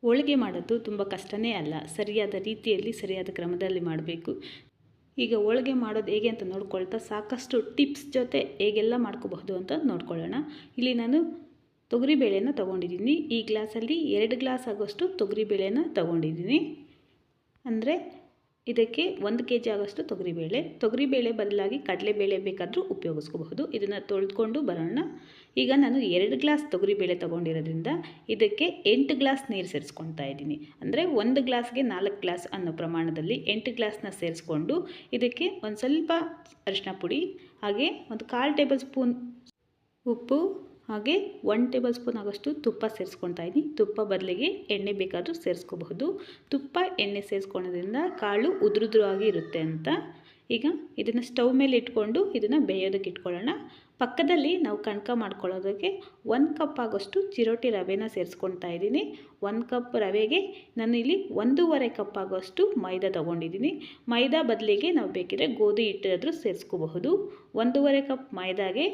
ಹೋಳಿಗೆ ಮಾಡೋದು ತುಂಬ ಕಷ್ಟನೇ ಅಲ್ಲ. ಸರಿಯಾದ ರೀತಿಯಲ್ಲಿ ಸರಿಯಾದ ಕ್ರಮದಲ್ಲಿ ಮಾಡಬೇಕು. ಈಗ ಹೋಳಿಗೆ ಮಾಡೋದು ಹೇಗೆ ಅಂತ ನೋಡ್ಕೊಳ್ತಾ ಸಾಕಷ್ಟು ಟಿಪ್ಸ್ ಜೊತೆ ಹೇಗೆಲ್ಲ ಮಾಡ್ಕೋಬಹುದು ಅಂತ ನೋಡ್ಕೊಳ್ಳೋಣ. ಇಲ್ಲಿ ನಾನು ತೊಗರಿಬೇಳೆನ ತೊಗೊಂಡಿದ್ದೀನಿ. ಈ ಗ್ಲಾಸಲ್ಲಿ 2 ಗ್ಲಾಸ್ ಆಗೋಷ್ಟು ತೊಗರಿಬೇಳೆನ ತೊಗೊಂಡಿದ್ದೀನಿ. ಅಂದರೆ ಇದಕ್ಕೆ 1 kg ಆಗೋಷ್ಟು ತೊಗರಿಬೇಳೆ ಬದಲಾಗಿ ಕಡಲೆಬೇಳೆ ಬೇಕಾದರೂ ಉಪಯೋಗಿಸ್ಕೋಬಹುದು. ಇದನ್ನು ತೊಳೆದುಕೊಂಡು ಬರೋಣ. ಈಗ ನಾನು 2 ಗ್ಲಾಸ್ ತೊಗರಿಬೇಳೆ ತೊಗೊಂಡಿರೋದ್ರಿಂದ ಇದಕ್ಕೆ 8 ಗ್ಲಾಸ್ ನೀರು ಸೇರಿಸ್ಕೊಳ್ತಾ ಇದ್ದೀನಿ. ಅಂದರೆ 1 ಗ್ಲಾಸ್ಗೆ 4 ಗ್ಲಾಸ್ ಅನ್ನೋ ಪ್ರಮಾಣದಲ್ಲಿ 8 ಗ್ಲಾಸ್ನ ಸೇರಿಸ್ಕೊಂಡು ಇದಕ್ಕೆ ಒಂದು ಸ್ವಲ್ಪ ಅರಿಶಿನ ಪುಡಿ, ಹಾಗೆ ಒಂದು 1/4 ಟೇಬಲ್ ಸ್ಪೂನ್ ಉಪ್ಪು, ಹಾಗೆ 1 ಟೇಬಲ್ ಸ್ಪೂನ್ ಆಗೋಷ್ಟು ತುಪ್ಪ ಸೇರಿಸ್ಕೊಳ್ತಾ ಇದ್ದೀನಿ. ತುಪ್ಪ ಬದಲಿಗೆ ಎಣ್ಣೆ ಬೇಕಾದರೂ ಸೇರಿಸ್ಕೋಬಹುದು. ತುಪ್ಪ ಎಣ್ಣೆ ಸೇರಿಸ್ಕೊಳ್ಳೋದ್ರಿಂದ ಕಾಳು ಉದುರುದ್ರಾಗಿ ಇರುತ್ತೆ ಅಂತ. ಈಗ ಇದನ್ನು ಸ್ಟವ್ ಮೇಲೆ ಇಟ್ಕೊಂಡು ಇದನ್ನು ಬೇಯೋದಕ್ಕೆ ಇಟ್ಕೊಳ್ಳೋಣ. ಪಕ್ಕದಲ್ಲಿ ನಾವು ಕಣಕ ಮಾಡ್ಕೊಳ್ಳೋದಕ್ಕೆ 1 ಕಪ್ ಆಗೋಷ್ಟು ಚಿರೋಟಿ ರವೆನ ಸೇರಿಸ್ಕೊಳ್ತಾ ಇದ್ದೀನಿ. 1 ಕಪ್ ರವೆಗೆ ನಾನು ಇಲ್ಲಿ 1.5 ಕಪ್ ಆಗೋಷ್ಟು ಮೈದಾ ತೊಗೊಂಡಿದ್ದೀನಿ. ಮೈದಾ ಬದಲಿಗೆ ನಾವು ಬೇಕಿದ್ರೆ ಗೋಧಿ ಹಿಟ್ಟಾದರೂ ಸೇರಿಸ್ಕೋಬಹುದು. 1.5 ಕಪ್ ಮೈದಾಗೆ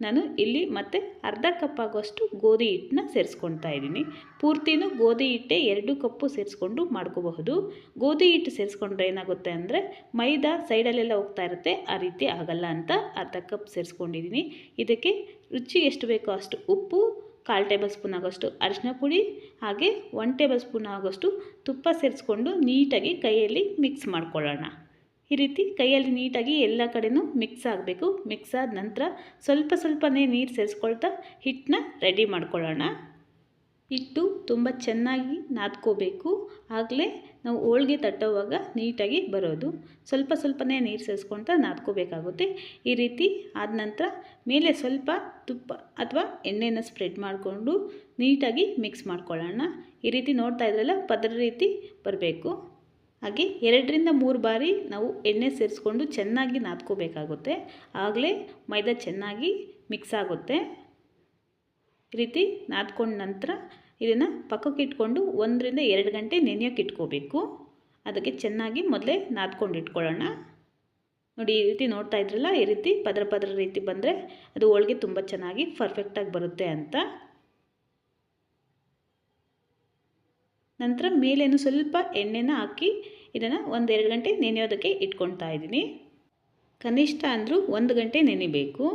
ನಾನು ಇಲ್ಲಿ ಮತ್ತೆ ಅರ್ಧ ಕಪ್ ಆಗೋಷ್ಟು ಗೋಧಿ ಹಿಟ್ಟನ್ನ ಸೇರಿಸ್ಕೊಳ್ತಾ ಇದ್ದೀನಿ. ಪೂರ್ತಿನೂ ಗೋಧಿ ಹಿಟ್ಟೆ 2 ಕಪ್ಪು ಸೇರಿಸ್ಕೊಂಡು ಮಾಡ್ಕೋಬಹುದು. ಗೋಧಿ ಹಿಟ್ಟು ಸೇರಿಸ್ಕೊಂಡ್ರೆ ಏನಾಗುತ್ತೆ ಅಂದರೆ ಮೈದಾ ಸೈಡಲ್ಲೆಲ್ಲ ಹೋಗ್ತಾ ಇರುತ್ತೆ, ಆ ರೀತಿ ಆಗಲ್ಲ ಅಂತ ಅರ್ಧ ಕಪ್ ಸೇರಿಸ್ಕೊಂಡಿದ್ದೀನಿ. ಇದಕ್ಕೆ ರುಚಿಗೆ ಎಷ್ಟು ಬೇಕೋ ಅಷ್ಟು ಉಪ್ಪು, 1/4 ಟೇಬಲ್ ಸ್ಪೂನ್ ಆಗೋಷ್ಟು ಅರಿಶಿನ ಪುಡಿ, ಹಾಗೆ 1 ಟೇಬಲ್ ಸ್ಪೂನ್ ಆಗೋಷ್ಟು ತುಪ್ಪ ಸೇರಿಸ್ಕೊಂಡು ನೀಟಾಗಿ ಕೈಯಲ್ಲಿ ಮಿಕ್ಸ್ ಮಾಡ್ಕೊಳ್ಳೋಣ. ಈ ರೀತಿ ಕೈಯಲ್ಲಿ ನೀಟಾಗಿ ಎಲ್ಲ ಕಡೆನೂ ಮಿಕ್ಸ್ ಆಗಬೇಕು. ಮಿಕ್ಸ್ ಆದ ನಂತರ ಸ್ವಲ್ಪನೇ ನೀರು ಸೇರಿಸ್ಕೊಳ್ತಾ ಹಿಟ್ಟನ್ನ ರೆಡಿ ಮಾಡ್ಕೊಳ್ಳೋಣ. ಹಿಟ್ಟು ತುಂಬ ಚೆನ್ನಾಗಿ ನಾದ್ಕೋಬೇಕು, ಆಗಲೇ ನಾವು ಹೋಳಿಗೆ ತಟ್ಟೋವಾಗ ನೀಟಾಗಿ ಬರೋದು. ಸ್ವಲ್ಪನೇ ನೀರು ಸೇರಿಸ್ಕೊಳ್ತಾ ನಾದ್ಕೋಬೇಕಾಗುತ್ತೆ. ಈ ರೀತಿ ಆದ ನಂತರ ಮೇಲೆ ಸ್ವಲ್ಪ ತುಪ್ಪ ಅಥವಾ ಎಣ್ಣೆನ ಸ್ಪ್ರೆಡ್ ಮಾಡಿಕೊಂಡು ನೀಟಾಗಿ ಮಿಕ್ಸ್ ಮಾಡ್ಕೊಳ್ಳೋಣ. ಈ ರೀತಿ ನೋಡ್ತಾ ಇದ್ರಲ್ಲ ಪದರ ರೀತಿ ಬರಬೇಕು. ಹಾಗೆ 2ರಿಂದ 3 ಬಾರಿ ನಾವು ಎಣ್ಣೆ ಸೇರಿಸ್ಕೊಂಡು ಚೆನ್ನಾಗಿ ನಾದ್ಕೋಬೇಕಾಗುತ್ತೆ. ಆಗಲೇ ಮೈದಾ ಚೆನ್ನಾಗಿ ಮಿಕ್ಸ್ ಆಗುತ್ತೆ. ಈ ರೀತಿ ನಾದ್ಕೊಂಡ ನಂತರ ಇದನ್ನು ಪಕ್ಕಕ್ಕೆ ಇಟ್ಕೊಂಡು 1ರಿಂದ 2 ಗಂಟೆ ನೆನೆಯೋಕ್ಕೆ ಇಟ್ಕೋಬೇಕು. ಅದಕ್ಕೆ ಚೆನ್ನಾಗಿ ಮೊದಲೇ ನಾದ್ಕೊಂಡು ಇಟ್ಕೊಳ್ಳೋಣ. ನೋಡಿ, ಈ ರೀತಿ ನೋಡ್ತಾ ಇದ್ರಲ್ಲ, ಈ ರೀತಿ ಪದರ ರೀತಿ ಬಂದರೆ ಅದು ಹೋಳಿಗೆ ತುಂಬ ಚೆನ್ನಾಗಿ ಪರ್ಫೆಕ್ಟಾಗಿ ಬರುತ್ತೆ ಅಂತ. ನಂತರ ಮೇಲೇನು ಸ್ವಲ್ಪ ಎಣ್ಣೆನ ಹಾಕಿ ಇದನ್ನು 1-2 ಗಂಟೆ ನೆನೆಯೋದಕ್ಕೆ ಇಟ್ಕೊಳ್ತಾ ಇದ್ದೀನಿ. ಕನಿಷ್ಠ ಅಂದರೂ 1 ಗಂಟೆ ನೆನೆಬೇಕು.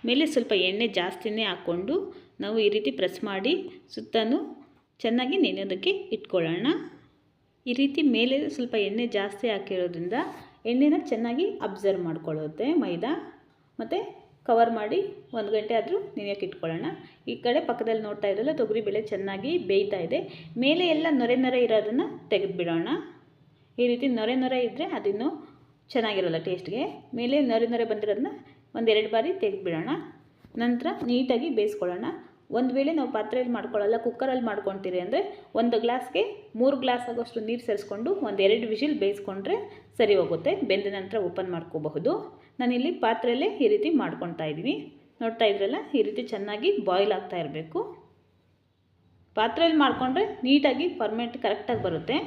ಮೇಲೆ ಸ್ವಲ್ಪ ಎಣ್ಣೆ ಜಾಸ್ತಿನೇ ಹಾಕ್ಕೊಂಡು ನಾವು ಈ ರೀತಿ ಪ್ರೆಸ್ ಮಾಡಿ ಸುತ್ತಲೂ ಚೆನ್ನಾಗಿ ನೆನೆಯೋದಕ್ಕೆ ಇಟ್ಕೊಳ್ಳೋಣ. ಈ ರೀತಿ ಮೇಲೆ ಸ್ವಲ್ಪ ಎಣ್ಣೆ ಜಾಸ್ತಿ ಹಾಕಿರೋದ್ರಿಂದ ಎಣ್ಣೆನ ಚೆನ್ನಾಗಿ ಅಬ್ಸರ್ವ್ ಮಾಡ್ಕೊಳ್ಳುತ್ತೆ ಮೈದಾ. ಮತ್ತು ಕವರ್ ಮಾಡಿ 1 ಗಂಟೆ ಆದರೂ ನೆನೆಯೋಕ್ಕೆ ಇಟ್ಕೊಳ್ಳೋಣ. ಈ ಕಡೆ ಪಕ್ಕದಲ್ಲಿ ನೋಡ್ತಾ ಇದ್ರಲ್ಲ ತೊಗರಿಬೇಳೆ ಚೆನ್ನಾಗಿ ಬೇಯ್ತಾ ಇದೆ. ಮೇಲೆ ಎಲ್ಲ ನೊರೆ ಇರೋದನ್ನು ತೆಗೆದುಬಿಡೋಣ. ಈ ರೀತಿ ನೊರೆ ಇದ್ದರೆ ಅದಿನ್ನೂ ಚೆನ್ನಾಗಿರೋಲ್ಲ ಟೇಸ್ಟ್ಗೆ. ಮೇಲೆ ನೊರೆ ಬಂದಿರೋದನ್ನ 1-2 ಬಾರಿ ತೆಗೆದುಬಿಡೋಣ. ನಂತರ ನೀಟಾಗಿ ಬೇಯಿಸ್ಕೊಳ್ಳೋಣ. ಒಂದು ವೇಳೆ ನಾವು ಪಾತ್ರೆಯಲ್ಲಿ ಮಾಡ್ಕೊಳ್ಳಲ್ಲ, ಕುಕ್ಕರಲ್ಲಿ ಮಾಡ್ಕೊತೀರಿ ಅಂದರೆ 1 ಗ್ಲಾಸ್ಗೆ 3 ಗ್ಲಾಸ್ ಆಗೋಷ್ಟು ನೀರು ಸೇರಿಸ್ಕೊಂಡು 1-2 ವಿಷಿಲ್ ಬೇಯಿಸ್ಕೊಂಡ್ರೆ ಸರಿ ಹೋಗುತ್ತೆ. ಬೆಂದ ನಂತರ ಓಪನ್ ಮಾಡ್ಕೋಬಹುದು. ನಾನಿಲ್ಲಿ ಪಾತ್ರೆಯಲ್ಲೇ ಈ ರೀತಿ ಮಾಡ್ಕೊತಾ ಇದ್ದೀನಿ. ನೋಡ್ತಾ ಇದ್ರಲ್ಲ, ಈ ರೀತಿ ಚೆನ್ನಾಗಿ ಬಾಯ್ಲ್ ಆಗ್ತಾ ಇರಬೇಕು. ಪಾತ್ರೆಯಲ್ಲಿ ಮಾಡಿಕೊಂಡ್ರೆ ನೀಟಾಗಿ ಫರ್ಮೆಂಟ್ ಕರೆಕ್ಟಾಗಿ ಬರುತ್ತೆ.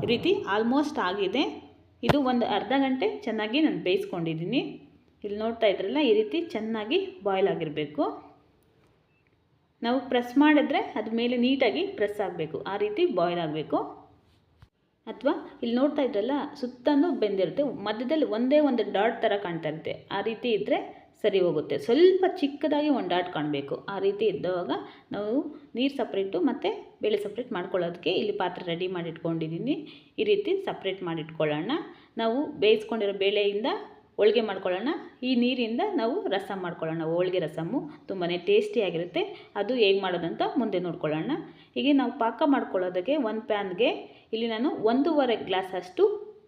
ಈ ರೀತಿ ಆಲ್ಮೋಸ್ಟ್ ಆಗಿದೆ. ಇದು ಒಂದು ಅರ್ಧ ಗಂಟೆ ಚೆನ್ನಾಗಿ ನಾನು ಬೇಯಿಸ್ಕೊಂಡಿದ್ದೀನಿ. ಇಲ್ಲಿ ನೋಡ್ತಾ ಇದ್ರಲ್ಲ, ಈ ರೀತಿ ಚೆನ್ನಾಗಿ ಬಾಯ್ಲ್ ಆಗಿರಬೇಕು. ನಾವು ಪ್ರೆಸ್ ಮಾಡಿದ್ರೆ ಅದ್ರ ಮೇಲೆ ನೀಟಾಗಿ ಪ್ರೆಸ್ ಆಗಬೇಕು, ಆ ರೀತಿ ಬಾಯ್ಲ್ ಆಗಬೇಕು. ಅಥವಾ ಇಲ್ಲಿ ನೋಡ್ತಾ ಇದ್ರಲ್ಲ, ಸುತ್ತಲೂ ಬೆಂದಿರುತ್ತೆ, ಮಧ್ಯದಲ್ಲಿ ಒಂದೇ ಒಂದು ಡಾಟ್ ಥರ ಕಾಣ್ತಾ ಇರುತ್ತೆ. ಆ ರೀತಿ ಇದ್ದರೆ ಸರಿ ಹೋಗುತ್ತೆ. ಸ್ವಲ್ಪ ಚಿಕ್ಕದಾಗಿ ಒಂದು ಡಾಟ್ ಕಾಣಬೇಕು. ಆ ರೀತಿ ಇದ್ದಾಗ ನಾವು ನೀರು ಸಪ್ರೇಟು ಮತ್ತು ಬೇಳೆ ಸಪ್ರೇಟ್ ಮಾಡ್ಕೊಳ್ಳೋದಕ್ಕೆ ಇಲ್ಲಿ ಪಾತ್ರೆ ರೆಡಿ ಮಾಡಿ ಇಟ್ಕೊಂಡಿದ್ದೀನಿ. ಈ ರೀತಿ ಸಪ್ರೇಟ್ ಮಾಡಿಟ್ಕೊಳ್ಳೋಣ. ನಾವು ಬೇಯಿಸ್ಕೊಂಡಿರೋ ಬೇಳೆಯಿಂದ ಹೋಳಿಗೆ ಮಾಡ್ಕೊಳ್ಳೋಣ. ಈ ನೀರಿಂದ ನಾವು ರಸಮ್ ಮಾಡ್ಕೊಳ್ಳೋಣ. ಹೋಳಿಗೆ ರಸಮ್ಮು ತುಂಬಾ ಟೇಸ್ಟಿಯಾಗಿರುತ್ತೆ. ಅದು ಹೇಗೆ ಮಾಡೋದಂತ ಮುಂದೆ ನೋಡ್ಕೊಳ್ಳೋಣ. ಹೀಗೆ ನಾವು ಪಾಕ ಮಾಡ್ಕೊಳ್ಳೋದಕ್ಕೆ ಒಂದು ಪ್ಯಾನ್ಗೆ ಇಲ್ಲಿ ನಾನು 1.5 ಗ್ಲಾಸ್ ಅಷ್ಟು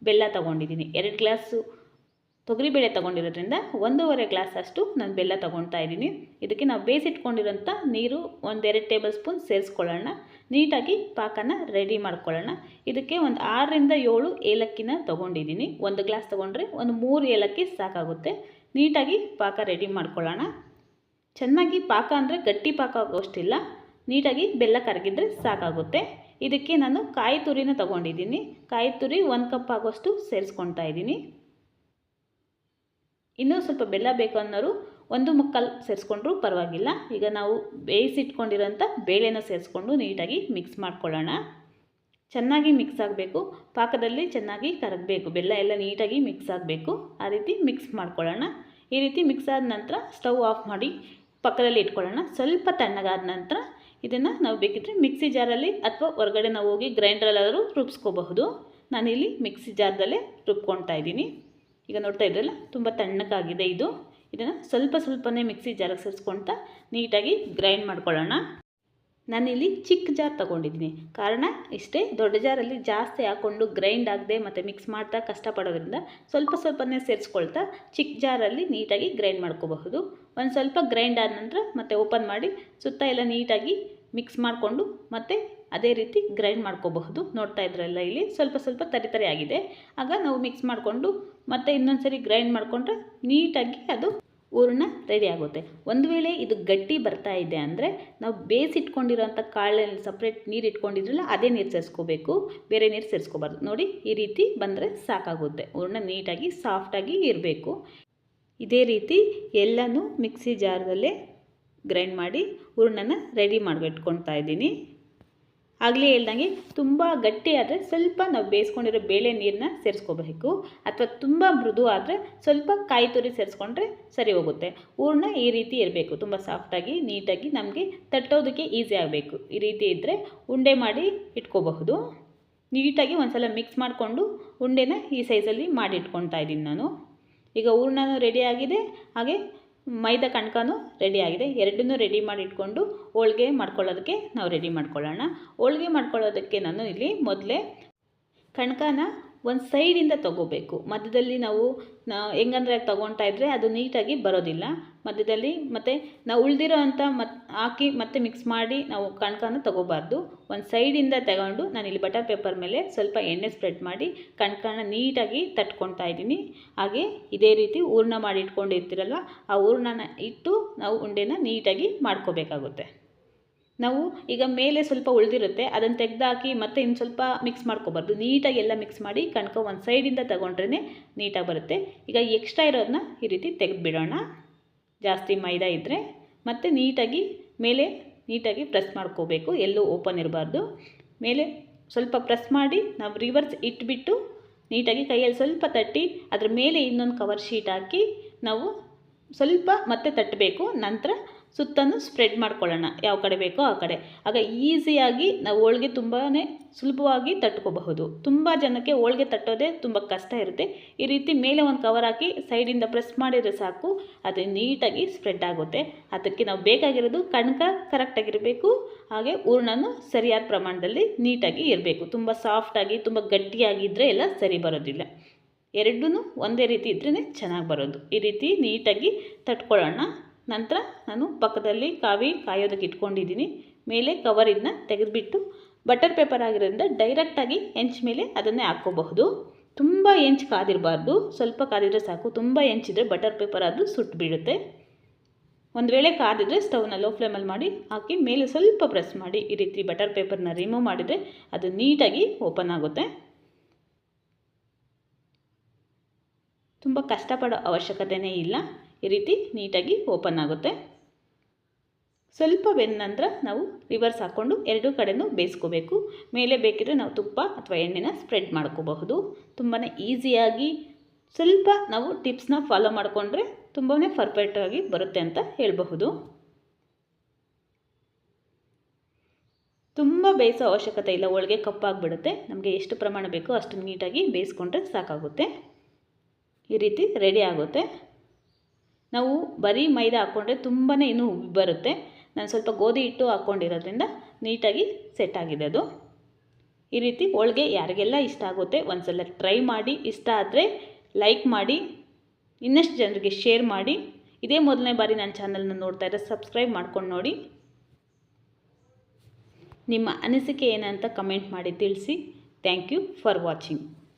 ಬೆಲ್ಲ ತೊಗೊಂಡಿದ್ದೀನಿ. 2 ಗ್ಲಾಸು ತೊಗರಿಬೇಳೆ ತೊಗೊಂಡಿರೋದ್ರಿಂದ 1.5 ಗ್ಲಾಸ್ ಅಷ್ಟು ನಾನು ಬೆಲ್ಲ ತೊಗೊಳ್ತಾ ಇದ್ದೀನಿ. ಇದಕ್ಕೆ ನಾವು ಬೇಯಿಸಿಟ್ಕೊಂಡಿರೋಂಥ ನೀರು 1-2 ಟೇಬಲ್ ಸ್ಪೂನ್ ಸೇರಿಸ್ಕೊಳ್ಳೋಣ. ನೀಟಾಗಿ ಪಾಕನ ರೆಡಿ ಮಾಡ್ಕೊಳ್ಳೋಣ. ಇದಕ್ಕೆ ಒಂದು 6ರಿಂದ 7 ಏಲಕ್ಕಿನ ತೊಗೊಂಡಿದ್ದೀನಿ. 1 ಗ್ಲಾಸ್ ತೊಗೊಂಡ್ರೆ ಒಂದು 3 ಏಲಕ್ಕಿ ಸಾಕಾಗುತ್ತೆ. ನೀಟಾಗಿ ಪಾಕ ರೆಡಿ ಮಾಡ್ಕೊಳ್ಳೋಣ. ಚೆನ್ನಾಗಿ ಪಾಕ ಅಂದರೆ ಗಟ್ಟಿ ಪಾಕ ಆಗೋಷ್ಟಿಲ್ಲ, ನೀಟಾಗಿ ಬೆಲ್ಲ ಕರಗಿದ್ರೆ ಸಾಕಾಗುತ್ತೆ. ಇದಕ್ಕೆ ನಾನು ಕಾಯಿ ತುರಿನ ತೊಗೊಂಡಿದ್ದೀನಿ. ಕಾಯಿ ತುರಿ 1 ಕಪ್ ಆಗೋಷ್ಟು ಸೇರಿಸ್ಕೊಳ್ತಾ ಇದ್ದೀನಿ. ಇನ್ನೂ ಸ್ವಲ್ಪ ಬೆಲ್ಲ ಬೇಕು ಅನ್ನೋರು 1/4 ಸೇರಿಸ್ಕೊಂಡ್ರೂ ಪರವಾಗಿಲ್ಲ. ಈಗ ನಾವು ಬೇಯಿಸಿಟ್ಕೊಂಡಿರೋಂಥ ಬೇಳೆನ ಸೇರಿಸ್ಕೊಂಡು ನೀಟಾಗಿ ಮಿಕ್ಸ್ ಮಾಡ್ಕೊಳ್ಳೋಣ. ಚೆನ್ನಾಗಿ ಮಿಕ್ಸ್ ಆಗಬೇಕು, ಪಾಕದಲ್ಲಿ ಚೆನ್ನಾಗಿ ಕರಗಬೇಕು, ಬೆಲ್ಲ ಎಲ್ಲ ನೀಟಾಗಿ ಮಿಕ್ಸ್ ಆಗಬೇಕು. ಆ ರೀತಿ ಮಿಕ್ಸ್ ಮಾಡ್ಕೊಳ್ಳೋಣ. ಈ ರೀತಿ ಮಿಕ್ಸ್ ಆದ ನಂತರ ಸ್ಟವ್ ಆಫ್ ಮಾಡಿ ಪಕ್ಕದಲ್ಲಿ ಇಟ್ಕೊಳ್ಳೋಣ. ಸ್ವಲ್ಪ ತಣ್ಣಗಾದ ನಂತರ ಇದನ್ನು ನಾವು ಬೇಕಿದ್ದರೆ ಮಿಕ್ಸಿ ಜಾರಲ್ಲಿ ಅಥವಾ ಹೊರಗಡೆ ನಾವು ಹೋಗಿ ಗ್ರೈಂಡ್ರಲ್ಲಾದರೂ ರುಬ್ಸ್ಕೋಬಹುದು. ನಾನಿಲ್ಲಿ ಮಿಕ್ಸಿ ಜಾರದಲ್ಲೇ ರುಬ್ಕೊಳ್ತಾ ಇದ್ದೀನಿ. ಈಗ ನೋಡ್ತಾ ಇದ್ರಲ್ಲ, ತುಂಬ ತಣ್ಣಗಾಗಿದೆ ಇದು. ಇದನ್ನು ಸ್ವಲ್ಪನೇ ಮಿಕ್ಸಿ ಜಾರಿಗೆ ಸೇರಿಸ್ಕೊಳ್ತಾ ನೀಟಾಗಿ ಗ್ರೈಂಡ್ ಮಾಡ್ಕೊಳ್ಳೋಣ. ನಾನಿಲ್ಲಿ ಚಿಕ್ಕ ಜಾರ್ ತೊಗೊಂಡಿದ್ದೀನಿ. ಕಾರಣ ಇಷ್ಟೇ, ದೊಡ್ಡ ಜಾರಲ್ಲಿ ಜಾಸ್ತಿ ಹಾಕ್ಕೊಂಡು ಗ್ರೈಂಡ್ ಆಗದೆ ಮತ್ತು ಮಿಕ್ಸ್ ಮಾಡ್ತಾ ಕಷ್ಟಪಡೋದ್ರಿಂದ ಸ್ವಲ್ಪನೇ ಸೇರಿಸ್ಕೊಳ್ತಾ ಚಿಕ್ಕ ಜಾರಲ್ಲಿ ನೀಟಾಗಿ ಗ್ರೈಂಡ್ ಮಾಡ್ಕೋಬಹುದು. ಒಂದು ಸ್ವಲ್ಪ ಗ್ರೈಂಡ್ ಆದ ನಂತರ ಮತ್ತೆ ಓಪನ್ ಮಾಡಿ ಸುತ್ತ ಎಲ್ಲ ನೀಟಾಗಿ ಮಿಕ್ಸ್ ಮಾಡಿಕೊಂಡು ಮತ್ತೆ ಅದೇ ರೀತಿ ಗ್ರೈಂಡ್ ಮಾಡ್ಕೋಬಹುದು. ನೋಡ್ತಾ ಇದ್ರಲ್ಲ, ಇಲ್ಲಿ ಸ್ವಲ್ಪ ತರಿ ಆಗಿದೆ. ಆಗ ನಾವು ಮಿಕ್ಸ್ ಮಾಡಿಕೊಂಡು ಮತ್ತೆ ಇನ್ನೊಂದು ಸರಿ ಗ್ರೈಂಡ್ ಮಾಡಿಕೊಂಡ್ರೆ ನೀಟಾಗಿ ಅದು ಹೂರಣ ರೆಡಿ ಆಗುತ್ತೆ. ಒಂದು ವೇಳೆ ಇದು ಗಟ್ಟಿ ಬರ್ತಾ ಇದೆ ಅಂದರೆ ನಾವು ಬೇಯಿಸಿಟ್ಕೊಂಡಿರೋಂಥ ಕಾಳಲ್ಲಿ ಸಪ್ರೇಟ್ ನೀರು ಇಟ್ಕೊಂಡಿದ್ರಲ್ಲ, ಅದೇ ನೀರು ಸೇರಿಸ್ಕೋಬೇಕು, ಬೇರೆ ನೀರು ಸೇರಿಸ್ಕೋಬಾರ್ದು. ನೋಡಿ, ಈ ರೀತಿ ಬಂದರೆ ಸಾಕಾಗುತ್ತೆ. ಹೂರಣ ನೀಟಾಗಿ ಸಾಫ್ಟಾಗಿ ಇರಬೇಕು. ಇದೇ ರೀತಿ ಎಲ್ಲನೂ ಮಿಕ್ಸಿ ಜಾರದಲ್ಲೇ ಗ್ರೈಂಡ್ ಮಾಡಿ ಹೂರಣನ ರೆಡಿ ಮಾಡಿಟ್ಕೊಳ್ತಾ ಇದ್ದೀನಿ. ಆಗಲೇ ಹೇಳ್ದಂಗೆ ತುಂಬ ಗಟ್ಟಿ ಆದರೆ ಸ್ವಲ್ಪ ನಾವು ಬೇಯಿಸ್ಕೊಂಡಿರೋ ಬೇಳೆ ನೀರನ್ನ ಸೇರಿಸ್ಕೋಬೇಕು, ಅಥವಾ ತುಂಬ ಮೃದು ಆದರೆ ಸ್ವಲ್ಪ ಕಾಯಿ ತುರಿ ಸೇರಿಸ್ಕೊಂಡ್ರೆ ಸರಿ ಹೋಗುತ್ತೆ. ಹೂರಣ ಈ ರೀತಿ ಇರಬೇಕು, ತುಂಬ ಸಾಫ್ಟಾಗಿ ನೀಟಾಗಿ ನಮಗೆ ತಟ್ಟೋದಕ್ಕೆ ಈಸಿ ಆಗಬೇಕು. ಈ ರೀತಿ ಇದ್ದರೆ ಉಂಡೆ ಮಾಡಿ ಇಟ್ಕೋಬಹುದು. ನೀಟಾಗಿ ಒಂದು ಸಲ ಮಿಕ್ಸ್ ಮಾಡಿಕೊಂಡು ಉಂಡೆನ ಈ ಸೈಜಲ್ಲಿ ಮಾಡಿ ಇಟ್ಕೊಳ್ತಾ ಇದ್ದೀನಿ ನಾನು. ಈಗ ಹೂರಣನೂ ರೆಡಿ ಆಗಿದೆ, ಹಾಗೆ ಮೈದಾ ಕಣಕನೂ ರೆಡಿ ಆಗಿದೆ. ಎರಡನ್ನೂ ರೆಡಿ ಮಾಡಿ ಇಟ್ಕೊಂಡು ಹೋಳಿಗೆ ಮಾಡ್ಕೊಳ್ಳೋದಕ್ಕೆ ನಾವು ರೆಡಿ ಮಾಡ್ಕೊಳ್ಳೋಣ. ಹೋಳಿಗೆ ಮಾಡ್ಕೊಳ್ಳೋದಕ್ಕೆ ನಾನು ಇಲ್ಲಿ ಮೊದಲೇ ಕಣಕನ ಒಂದು ಸೈಡಿಂದ ತೊಗೋಬೇಕು. ಮಧ್ಯದಲ್ಲಿ ನಾವು ಹೆಂಗಂದ್ರೆ ತೊಗೊಳ್ತಾ ಇದ್ದರೆ ಅದು ನೀಟಾಗಿ ಬರೋದಿಲ್ಲ. ಮಧ್ಯದಲ್ಲಿ ಮತ್ತು ನಾವು ಉಳಿದಿರೋ ಅಂಥ ಹಾಕಿ ಮತ್ತೆ ಮಿಕ್ಸ್ ಮಾಡಿ ನಾವು ಕಣಕನ ತೊಗೋಬಾರ್ದು. ಒಂದು ಸೈಡಿಂದ ತಗೊಂಡು ನಾನಿಲ್ಲಿ ಬಟರ್ ಪೇಪರ್ ಮೇಲೆ ಸ್ವಲ್ಪ ಎಣ್ಣೆ ಸ್ಪ್ರೆಡ್ ಮಾಡಿ ಕಣಕನ ನೀಟಾಗಿ ತಟ್ಕೊಳ್ತಾ ಇದ್ದೀನಿ. ಹಾಗೆ ಇದೇ ರೀತಿ ಹೂರಣ ಮಾಡಿ ಇಟ್ಕೊಂಡಿರ್ತೀರಲ್ವ, ಆ ಹೂರಣನ ಇಟ್ಟು ನಾವು ಉಂಡೆನ ನೀಟಾಗಿ ಮಾಡ್ಕೋಬೇಕಾಗುತ್ತೆ. ನಾವು ಈಗ ಮೇಲೆ ಸ್ವಲ್ಪ ಉಳಿದಿರುತ್ತೆ, ಅದನ್ನು ತೆಗೆದಾಕಿ ಮತ್ತೆ ಇನ್ನು ಸ್ವಲ್ಪ ಮಿಕ್ಸ್ ಮಾಡ್ಕೋಬಾರ್ದು. ನೀಟಾಗಿ ಎಲ್ಲ ಮಿಕ್ಸ್ ಮಾಡಿ ಕಣಕ ಒಂದು ಸೈಡಿಂದ ತಗೊಂಡ್ರೇ ನೀಟಾಗಿ ಬರುತ್ತೆ. ಈಗ ಎಕ್ಸ್ಟ್ರಾ ಇರೋದನ್ನ ಈ ರೀತಿ ತೆಗೆದುಬಿಡೋಣ. ಜಾಸ್ತಿ ಮೈದಾ ಇದ್ದರೆ ಮತ್ತು ನೀಟಾಗಿ ಮೇಲೆ ನೀಟಾಗಿ ಪ್ರೆಸ್ ಮಾಡ್ಕೋಬೇಕು, ಎಲ್ಲೂ ಓಪನ್ ಇರಬಾರ್ದು. ಮೇಲೆ ಸ್ವಲ್ಪ ಪ್ರೆಸ್ ಮಾಡಿ ನಾವು ರಿವರ್ಸ್ ಇಟ್ಬಿಟ್ಟು ನೀಟಾಗಿ ಕೈಯಲ್ಲಿ ಸ್ವಲ್ಪ ತಟ್ಟಿ ಅದ್ರ ಮೇಲೆ ಇನ್ನೊಂದು ಕವರ್ ಶೀಟ್ ಹಾಕಿ ನಾವು ಸ್ವಲ್ಪ ಮತ್ತೆ ತಟ್ಟಬೇಕು. ನಂತರ ಸುತ್ತಲೂ ಸ್ಪ್ರೆಡ್ ಮಾಡ್ಕೊಳ್ಳೋಣ, ಯಾವ ಕಡೆ ಬೇಕೋ ಆ ಕಡೆ. ಆಗ ಈಸಿಯಾಗಿ ನಾವು ಹೋಳಿಗೆ ತುಂಬಾ ಸುಲಭವಾಗಿ ತಟ್ಕೋಬಹುದು. ತುಂಬ ಜನಕ್ಕೆ ಹೋಳಿಗೆ ತಟ್ಟೋದೇ ತುಂಬ ಕಷ್ಟ ಇರುತ್ತೆ. ಈ ರೀತಿ ಮೇಲೆ ಒಂದು ಕವರ್ ಹಾಕಿ ಸೈಡಿಂದ ಪ್ರೆಸ್ ಮಾಡಿದರೆ ಸಾಕು, ಅದು ನೀಟಾಗಿ ಸ್ಪ್ರೆಡ್ ಆಗುತ್ತೆ. ಅದಕ್ಕೆ ನಾವು ಬೇಕಾಗಿರೋದು ಕಣಕ ಕರೆಕ್ಟಾಗಿರಬೇಕು, ಹಾಗೆ ಹೂರಣನೂ ಸರಿಯಾದ ಪ್ರಮಾಣದಲ್ಲಿ ನೀಟಾಗಿ ಇರಬೇಕು. ತುಂಬ ಸಾಫ್ಟಾಗಿ ತುಂಬ ಗಟ್ಟಿಯಾಗಿದ್ದರೆ ಎಲ್ಲ ಸರಿ ಬರೋದಿಲ್ಲ. ಎರಡೂ ಒಂದೇ ರೀತಿ ಇದ್ರೇ ಚೆನ್ನಾಗಿ ಬರೋದು. ಈ ರೀತಿ ನೀಟಾಗಿ ತಟ್ಕೊಳ್ಳೋಣ. ನಂತರ ನಾನು ಪಕ್ಕದಲ್ಲಿ ಕಾಯೋದಕ್ಕೆ ಇಟ್ಕೊಂಡಿದ್ದೀನಿ. ಮೇಲೆ ಕವರ್ ಇದನ್ನ ತೆಗೆದುಬಿಟ್ಟು ಬಟರ್ ಪೇಪರ್ ಆಗಿರೋದ್ರಿಂದ ಡೈರೆಕ್ಟಾಗಿ ಹೆಂಚು ಮೇಲೆ ಅದನ್ನೇ ಹಾಕ್ಕೋಬಹುದು. ತುಂಬ ಹೆಂಚು ಕಾದಿರಬಾರ್ದು, ಸ್ವಲ್ಪ ಕಾದಿದ್ರೆ ಸಾಕು. ತುಂಬ ಹೆಂಚಿದ್ರೆ ಬಟರ್ ಪೇಪರ್ ಆದರೂ ಸುಟ್ಟು ಬೀಳುತ್ತೆ. ಒಂದು ವೇಳೆ ಕಾದಿದ್ರೆ ಸ್ಟವ್ನ ಲೋ ಫ್ಲೇಮಲ್ಲಿ ಮಾಡಿ ಹಾಕಿ ಮೇಲೆ ಸ್ವಲ್ಪ ಪ್ರೆಸ್ ಮಾಡಿ ಈ ರೀತಿ ಬಟರ್ ಪೇಪರ್ನ ರಿಮೂವ್ ಮಾಡಿದರೆ ಅದು ನೀಟಾಗಿ ಓಪನ್ ಆಗುತ್ತೆ. ತುಂಬ ಕಷ್ಟಪಡೋ ಅವಶ್ಯಕತೆಯೇ ಇಲ್ಲ. ಈ ರೀತಿ ನೀಟಾಗಿ ಓಪನ್ ಆಗುತ್ತೆ. ಸ್ವಲ್ಪ ಬೆಂದ ನಂತರ ನಾವು ರಿವರ್ಸ್ ಹಾಕ್ಕೊಂಡು ಎರಡೂ ಕಡೆನೂ ಬೇಯಿಸ್ಕೋಬೇಕು. ಮೇಲೆ ಬೇಕಿದ್ರೆ ನಾವು ತುಪ್ಪ ಅಥವಾ ಎಣ್ಣೆನ ಸ್ಪ್ರೆಡ್ ಮಾಡ್ಕೋಬಹುದು. ತುಂಬಾ ಈಸಿಯಾಗಿ ಸ್ವಲ್ಪ ನಾವು ಟಿಪ್ಸ್ನ ಫಾಲೋ ಮಾಡಿಕೊಂಡ್ರೆ ತುಂಬಾ ಪರ್ಫೆಕ್ಟಾಗಿ ಬರುತ್ತೆ ಅಂತ ಹೇಳಬಹುದು. ತುಂಬ ಬೇಯಿಸೋ ಅವಶ್ಯಕತೆ ಇಲ್ಲ, ಹೋಳಿಗೆ ಕಪ್ಪಾಗಿಬಿಡುತ್ತೆ. ನಮಗೆ ಎಷ್ಟು ಪ್ರಮಾಣ ಬೇಕೋ ಅಷ್ಟು ನೀಟಾಗಿ ಬೇಯಿಸ್ಕೊಂಡ್ರೆ ಸಾಕಾಗುತ್ತೆ. ಈ ರೀತಿ ರೆಡಿ ಆಗುತ್ತೆ. ನಾವು ಬರೀ ಮೈದಾ ಹಾಕ್ಕೊಂಡ್ರೆ ತುಂಬಾ ಇನ್ನೂ ಉಬ್ಬಿ ಬರುತ್ತೆ. ನಾನು ಸ್ವಲ್ಪ ಗೋಧಿ ಹಿಟ್ಟು ಹಾಕ್ಕೊಂಡಿರೋದ್ರಿಂದ ನೀಟಾಗಿ ಸೆಟ್ ಆಗಿದೆ ಅದು. ಈ ರೀತಿ ಹೋಳಿಗೆ ಯಾರಿಗೆಲ್ಲ ಇಷ್ಟ ಆಗುತ್ತೆ ಒಂದು ಸಲ ಟ್ರೈ ಮಾಡಿ. ಇಷ್ಟ ಆದರೆ ಲೈಕ್ ಮಾಡಿ, ಇನ್ನಷ್ಟು ಜನರಿಗೆ ಶೇರ್ ಮಾಡಿ. ಇದೇ ಮೊದಲನೇ ಬಾರಿ ನನ್ನ ಚಾನಲ್ನ ನೋಡ್ತಾ ಇದ್ದರೆ ಸಬ್ಸ್ಕ್ರೈಬ್ ಮಾಡ್ಕೊಂಡು ನೋಡಿ. ನಿಮ್ಮ ಅನಿಸಿಕೆ ಏನಂತ ಕಮೆಂಟ್ ಮಾಡಿ ತಿಳಿಸಿ. Thank you for watching.